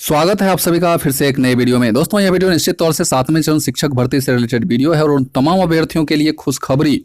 स्वागत है आप सभी का फिर से एक नए वीडियो में। दोस्तों, यह वीडियो निश्चित तौर से 7वें चरण शिक्षक भर्ती से रिलेटेड वीडियो है और उन तमाम अभ्यर्थियों के लिए खुशखबरी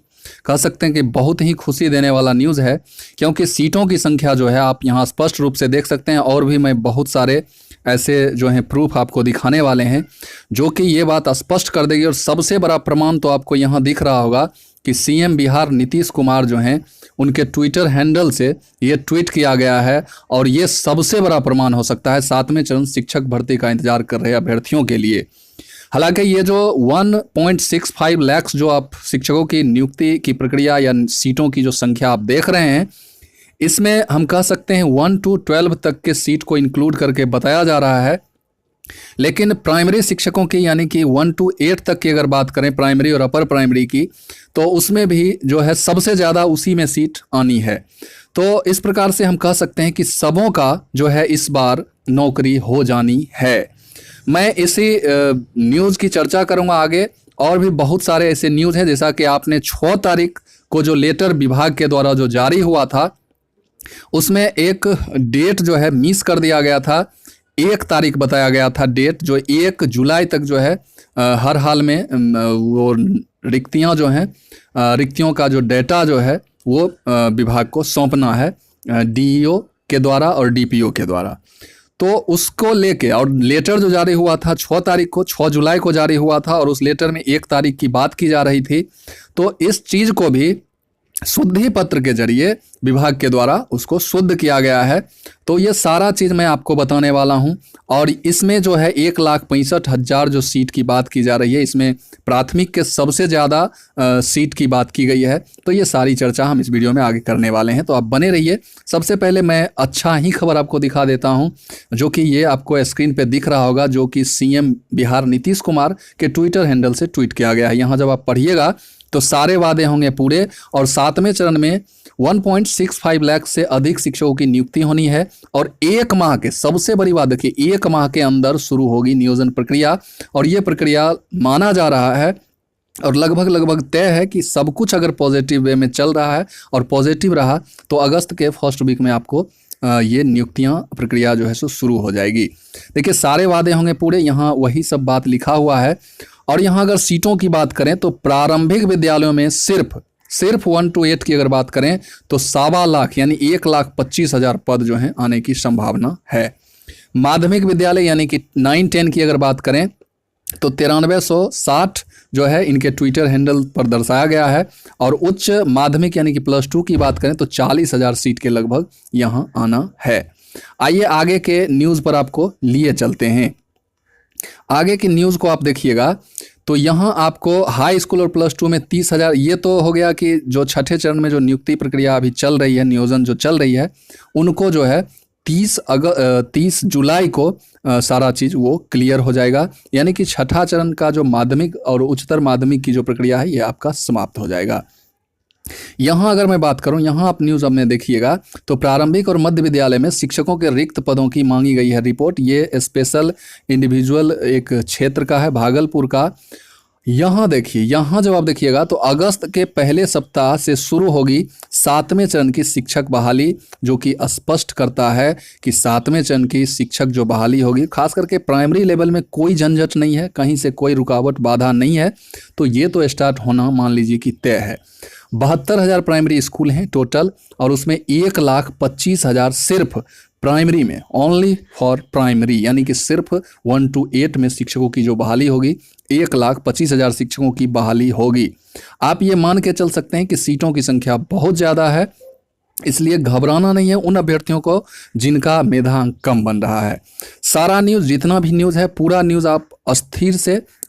कह सकते हैं कि बहुत ही खुशी देने वाला न्यूज़ है, क्योंकि सीटों की संख्या जो है आप यहाँ स्पष्ट रूप से देख सकते हैं। और भी मैं बहुत सारे ऐसे जो हैं प्रूफ आपको दिखाने वाले हैं जो कि ये बात स्पष्ट कर देगी। और सबसे बड़ा प्रमाण तो आपको यहाँ दिख रहा होगा कि सीएम बिहार नीतीश कुमार जो हैं उनके ट्विटर हैंडल से ये ट्वीट किया गया है। और ये सबसे बड़ा प्रमाण हो सकता है 7वें चरण शिक्षक भर्ती का इंतजार कर रहे अभ्यर्थियों के लिए। हालांकि ये जो 1.65 लाख जो आप शिक्षकों की नियुक्ति की प्रक्रिया या सीटों की जो संख्या आप देख रहे हैं, इसमें हम कह सकते हैं 1 to 12 तक के सीट को इंक्लूड करके बताया जा रहा है। लेकिन प्राइमरी शिक्षकों की यानी कि 1 to 8 तक की अगर बात करें प्राइमरी और अपर प्राइमरी की, तो उसमें भी जो है सबसे ज़्यादा उसी में सीट आनी है। तो इस प्रकार से हम कह सकते हैं कि सबों का जो है इस बार नौकरी हो जानी है। मैं इसी न्यूज़ की चर्चा करूंगा आगे। और भी बहुत सारे ऐसे न्यूज़ हैं, जैसा कि आपने 6 तारीख को जो लेटर विभाग के द्वारा जो जारी हुआ था उसमें एक डेट जो है मिस कर दिया गया था। 1 तारीख बताया गया था डेट, जो 1 जुलाई तक जो है हर हाल में वो रिक्तियां जो हैं रिक्तियों का जो डेटा जो है वो विभाग को सौंपना है डीईओ के द्वारा और डीपीओ के द्वारा। तो उसको लेके और लेटर जो जारी हुआ था 6 तारीख को, 6 जुलाई को जारी हुआ था और उस लेटर में 1 तारीख की बात की जा रही थी। तो इस चीज़ को भी शुद्धि पत्र के जरिए विभाग के द्वारा उसको शुद्ध किया गया है। तो ये सारा चीज़ मैं आपको बताने वाला हूं। और इसमें जो है 1,65,000 जो सीट की बात की जा रही है, इसमें प्राथमिक के सबसे ज़्यादा सीट की बात की गई है। तो ये सारी चर्चा हम इस वीडियो में आगे करने वाले हैं, तो आप बने रहिए। सबसे पहले मैं अच्छा ही खबर आपको दिखा देता हूँ, जो कि ये आपको स्क्रीन पर दिख रहा होगा, जो कि सीएम बिहार नीतीश कुमार के ट्विटर हैंडल से ट्वीट किया गया है। यहाँ जब आप पढ़िएगा तो सारे वादे होंगे पूरे। और 7वें चरण में 1.65 लाख से अधिक शिक्षकों की नियुक्ति होनी है और 1 माह के, सबसे बड़ी बात देखिए, 1 माह के अंदर शुरू होगी नियोजन प्रक्रिया। और ये प्रक्रिया माना जा रहा है और लगभग तय है कि सब कुछ अगर पॉजिटिव वे में चल रहा है और पॉजिटिव रहा तो अगस्त के फर्स्ट वीक में आपको ये नियुक्तियां प्रक्रिया जो है सो शुरू हो जाएगी। देखिए सारे वादे होंगे पूरे, यहाँ वही सब बात लिखा हुआ है। और यहाँ अगर सीटों की बात करें तो प्रारंभिक विद्यालयों में सिर्फ 1 to 8 की अगर बात करें तो 1.25 लाख यानी 1,25,000 पद जो हैं आने की संभावना है। माध्यमिक विद्यालय यानी कि 9-10 की अगर बात करें तो 9360 जो है इनके ट्विटर हैंडल पर दर्शाया गया है। और उच्च माध्यमिक यानी कि +2 की बात करें तो 40,000 सीट के लगभग यहाँ आना है। आइए आगे के न्यूज़ पर आपको लिए चलते हैं। आगे की न्यूज़ को आप देखिएगा तो यहाँ आपको हाई स्कूल और +2 में 30,000, ये तो हो गया कि जो 6ठे चरण में जो नियुक्ति प्रक्रिया अभी चल रही है, नियोजन जो चल रही है, उनको जो है 30 जुलाई को सारा चीज़ वो क्लियर हो जाएगा। यानी कि 6ठा चरण का जो माध्यमिक और उच्चतर माध्यमिक की जो प्रक्रिया है ये आपका समाप्त हो जाएगा। यहाँ अगर मैं बात करूँ, यहाँ आप न्यूज़ अपने देखिएगा तो प्रारंभिक और मध्य विद्यालय में शिक्षकों के रिक्त पदों की मांगी गई है रिपोर्ट। ये स्पेशल इंडिविजुअल एक क्षेत्र का है, भागलपुर का। यहाँ देखिए, यहाँ जब आप देखिएगा तो अगस्त के पहले सप्ताह से शुरू होगी 7वें चरण की शिक्षक बहाली, जो कि स्पष्ट करता है कि 7वें चरण की शिक्षक जो बहाली होगी, खास करके प्राइमरी लेवल में कोई झंझट नहीं है, कहीं से कोई रुकावट बाधा नहीं है। तो ये तो स्टार्ट होना मान लीजिए कि तय है। 72,000 प्राइमरी स्कूल हैं टोटल और उसमें 1,25,000 सिर्फ प्राइमरी में, ओनली फॉर प्राइमरी, यानी कि सिर्फ 1 to 8 में शिक्षकों की जो बहाली होगी, 1,25,000 शिक्षकों की बहाली होगी। आप ये मान के चल सकते हैं कि सीटों की संख्या बहुत ज़्यादा है, इसलिए घबराना नहीं है उन अभ्यर्थियों को जिनका मेधांक कम बन रहा है। सारा न्यूज़, जितना भी न्यूज़ है, पूरा न्यूज़ आप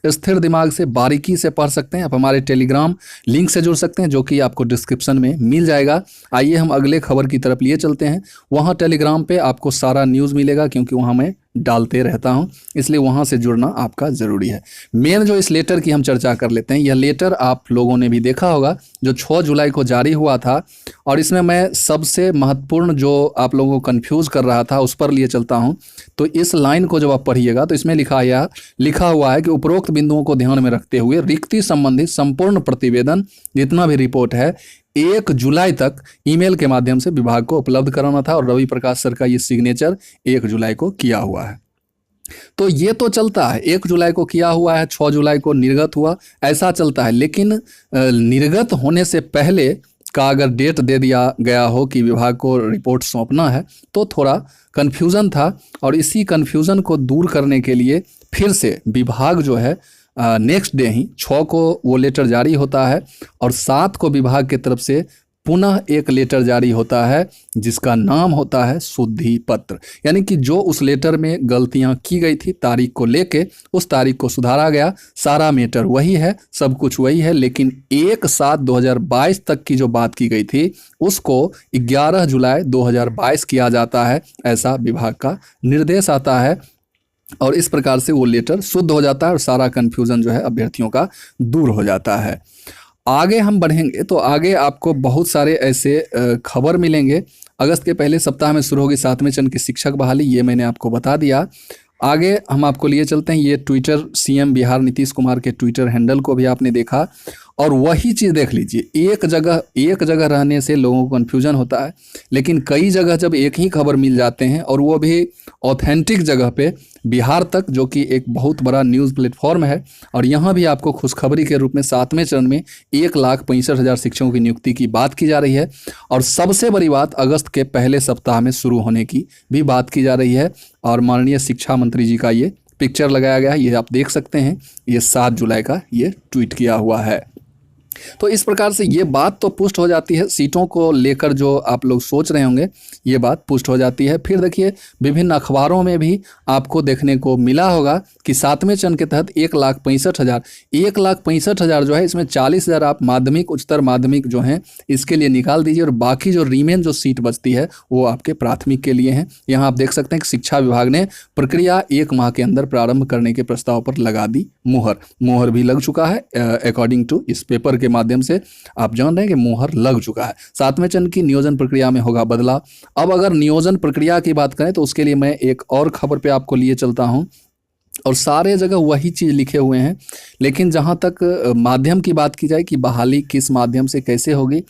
स्थिर दिमाग से बारीकी से पढ़ सकते हैं। आप हमारे टेलीग्राम लिंक से जुड़ सकते हैं, जो कि आपको डिस्क्रिप्शन में मिल जाएगा। आइए हम अगले खबर की तरफ लिए चलते हैं। वहाँ टेलीग्राम पे आपको सारा न्यूज़ मिलेगा, क्योंकि वहाँ मैं डालते रहता हूँ, इसलिए वहाँ से जुड़ना आपका ज़रूरी है। मेन जो इस लेटर की हम चर्चा कर लेते हैं, यह लेटर आप लोगों ने भी देखा होगा जो 6 जुलाई को जारी हुआ था। और इसमें मैं सबसे महत्वपूर्ण जो आप लोगों को कन्फ्यूज़ कर रहा था उस पर लिए चलता हूँ। तो इस लाइन को जब आप पढ़िएगा तो इसमें लिखा हुआ है कि उपरोक्त बिंदुओं को ध्यान में रखते हुए रिक्ति संबंधी संपूर्ण प्रतिवेदन जितना भी रिपोर्ट है 1 जुलाई तक ईमेल के माध्यम से विभाग को उपलब्ध कराना था। और रवि प्रकाश सर का ये सिग्नेचर 1 जुलाई को किया हुआ है। तो ये तो चलता है, 1 जुलाई को किया हुआ है, 6 जुलाई को निर्गत हुआ, ऐसा चलता है। लेकिन निर्गत होने से पहले का अगर डेट दे दिया गया हो कि विभाग को रिपोर्ट सौंपना है, तो थोड़ा कन्फ्यूज़न था। और इसी कन्फ्यूज़न को दूर करने के लिए फिर से विभाग जो है नेक्स्ट डे ही 6 को वो लेटर जारी होता है, और 7 को विभाग की तरफ से पुनः एक लेटर जारी होता है जिसका नाम होता है शुद्धि पत्र। यानी कि जो उस लेटर में गलतियां की गई थी तारीख को लेके, उस तारीख को सुधारा गया। सारा मैटर वही है, सब कुछ वही है, लेकिन 1/7/2022 तक की जो बात की गई थी उसको 11 जुलाई 2022 किया जाता है, ऐसा विभाग का निर्देश आता है। और इस प्रकार से वो लेटर शुद्ध हो जाता है और सारा कन्फ्यूज़न जो है अभ्यर्थियों का दूर हो जाता है। आगे हम बढ़ेंगे तो आगे आपको बहुत सारे ऐसे खबर मिलेंगे। अगस्त के पहले सप्ताह में शुरू होगी 7वें चरण की शिक्षक बहाली, ये मैंने आपको बता दिया। आगे हम आपको लिए चलते हैं, ये ट्विटर सीएम बिहार नीतीश कुमार के ट्विटर हैंडल को भी आपने देखा, और वही चीज़ देख लीजिए, एक जगह रहने से लोगों को कन्फ्यूजन होता है, लेकिन कई जगह जब एक ही खबर मिल जाते हैं और वो भी ऑथेंटिक जगह पे, बिहार तक जो कि एक बहुत बड़ा न्यूज़ प्लेटफॉर्म है, और यहाँ भी आपको खुशखबरी के रूप में 7वें चरण में 1,65,000 शिक्षकों की नियुक्ति की बात की जा रही है। और सबसे बड़ी बात, अगस्त के पहले सप्ताह में शुरू होने की भी बात की जा रही है। और माननीय शिक्षा मंत्री जी का ये पिक्चर लगाया गया है, ये आप देख सकते हैं, ये 7 जुलाई का ये ट्वीट किया हुआ है। तो इस प्रकार से ये बात तो पुष्ट हो जाती है, सीटों को लेकर जो आप लोग सोच रहे होंगे ये बात पुष्ट हो जाती है। फिर देखिए विभिन्न अखबारों में भी आपको देखने को मिला होगा कि 7वें चरण के तहत 1,65,000 जो है, इसमें 40,000 आप माध्यमिक उच्चतर माध्यमिक जो हैं इसके लिए निकाल दीजिए, और बाकी जो रीमेन जो सीट बचती है वो आपके प्राथमिक के लिए हैं। यहाँ आप देख सकते हैं कि शिक्षा विभाग ने प्रक्रिया 1 माह के अंदर प्रारंभ करने के प्रस्ताव पर लगा दी मुहर भी लग चुका है। अकॉर्डिंग टू इस पेपर के माध्यम से आप जान रहे हैं कि मुहर लग चुका है। 7वें चरण की नियोजन प्रक्रिया में होगा बदलाव। अब अगर नियोजन प्रक्रिया की बात करें तो उसके लिए मैं एक और खबर पे आपको लिए चलता हूं, और सारे जगह वही चीज़ लिखे हुए हैं। लेकिन जहां तक माध्यम की बात की जाए कि बहाली किस माध्यम से कैसे होगी,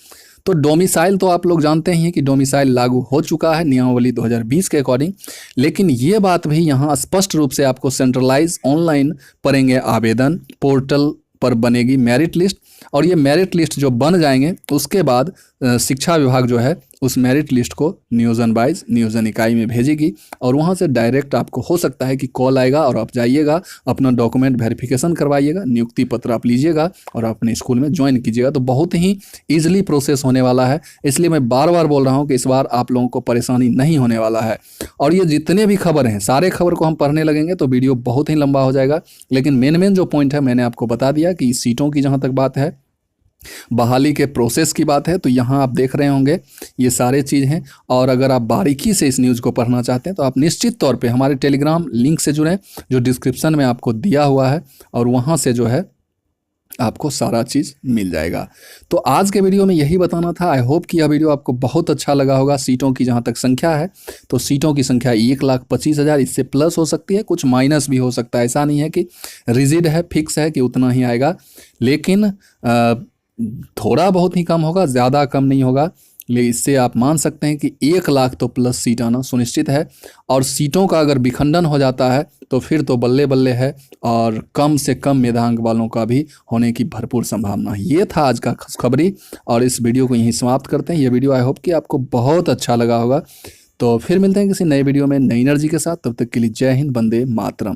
तो डोमिसाइल तो आप लोग जानते ही हैं कि डोमिसाइल लागू हो चुका है नियमावली 2020 के अकॉर्डिंग। लेकिन ये बात भी यहाँ स्पष्ट रूप से आपको सेंट्रलाइज ऑनलाइन पढ़ेंगे आवेदन पोर्टल पर बनेगी मेरिट लिस्ट, और ये मेरिट लिस्ट जो बन जाएंगे उसके बाद शिक्षा विभाग जो है उस मेरिट लिस्ट को नियोजन वाइज नियोजन इकाई में भेजेगी, और वहाँ से डायरेक्ट आपको हो सकता है कि कॉल आएगा और आप जाइएगा, अपना डॉक्यूमेंट वेरिफिकेशन करवाइएगा, नियुक्ति पत्र आप लीजिएगा और अपने स्कूल में ज्वाइन कीजिएगा। तो बहुत ही ईजिली प्रोसेस होने वाला है, इसलिए मैं बार बार बोल रहा हूँ कि इस बार आप लोगों को परेशानी नहीं होने वाला है। और ये जितने भी खबर हैं सारे खबर को हम पढ़ने लगेंगे तो वीडियो बहुत ही लंबा हो जाएगा, लेकिन मेन जो पॉइंट है मैंने आपको बता दिया कि सीटों की जहाँ तक बात है, बहाली के प्रोसेस की बात है, तो यहाँ आप देख रहे होंगे ये सारे चीज़ हैं। और अगर आप बारीकी से इस न्यूज़ को पढ़ना चाहते हैं तो आप निश्चित तौर पे हमारे टेलीग्राम लिंक से जुड़ें, जो डिस्क्रिप्शन में आपको दिया हुआ है, और वहाँ से जो है आपको सारा चीज़ मिल जाएगा। तो आज के वीडियो में यही बताना था। आई होप कि यह वीडियो आपको बहुत अच्छा लगा होगा। सीटों की जहाँ तक संख्या है तो सीटों की संख्या 1,25,000, इससे प्लस हो सकती है, कुछ माइनस भी हो सकता है। ऐसा नहीं है कि रिजिड है, फिक्स है कि उतना ही आएगा, लेकिन थोड़ा बहुत ही कम होगा, ज़्यादा कम नहीं होगा। लेकिन इससे आप मान सकते हैं कि 1,00,000 तो प्लस सीट आना सुनिश्चित है। और सीटों का अगर विखंडन हो जाता है तो फिर तो बल्ले बल्ले है, और कम से कम मेधांक वालों का भी होने की भरपूर संभावना है। ये था आज का खुशखबरी, और इस वीडियो को यहीं समाप्त करते हैं। ये वीडियो आई होप कि आपको बहुत अच्छा लगा होगा। तो फिर मिलते हैं किसी नए वीडियो में नई एनर्जी के साथ। तब तक के लिए जय हिंद, वंदे मातरम।